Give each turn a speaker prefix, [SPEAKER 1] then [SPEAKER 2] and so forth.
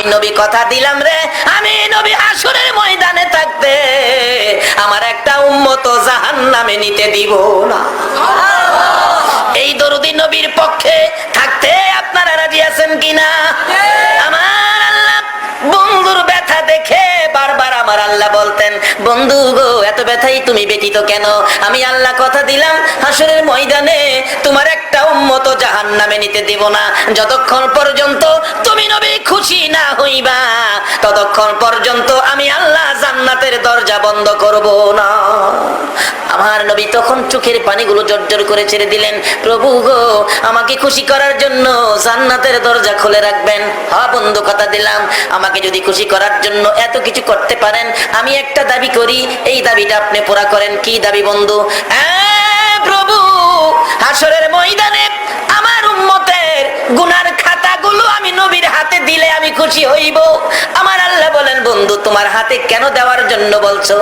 [SPEAKER 1] আমি নবী কথা দিলাম রে, আমি নবী হাসরের ময়দানে থাকতে আমার একটা উম্মত জাহান্নামে নিতে দিব না। এই দরুদি নবীর পক্ষে থাকতে আপনারা রাজি আছেন কিনা? আমার আল্লাহ বন্ধুর ব্যথা দেখে বারবার আমার আল্লাহ বলতেন, বন্ধু গো এত ব্যথাই তুমি ব্যতীত কেন? আমি আল্লাহ কথা দিলাম হাসরের ময়দানে তোমার একটা উম্মত জাহান্নামে নিতে দেব না। যতক্ষণ পর্যন্ত তুমি নবী খুশি না হইবা ততক্ষণ পর্যন্ত আমি আল্লাহ জান্নাতের দরজা বন্ধ করব না। আমার নবী তখন চোখের পানিগুলো জর্জর করে ছেড়ে দিলেন, প্রভু গো আমাকে খুশি করার জন্য জান্নাতের দরজা খুলে রাখবেন। হ্যাঁ বন্ধু কথা দিলাম, আমাকে যদি খুশি করার জন্য এত কিছু করতে পারেন, আমি একটা দাবি করি, এই দাবিটা আপনি পুরা করেন। কি দাবি বন্ধু? প্রভু হাসরের ময়দানে আমার উম্মতের গুনার খাতাগুলো আমি নবীর হাতে দিলে আমি খুশি হইব। আমার আল্লাহ বলেন, বন্ধু তোমার হাতে কেন দেওয়ার জন্য বলছো?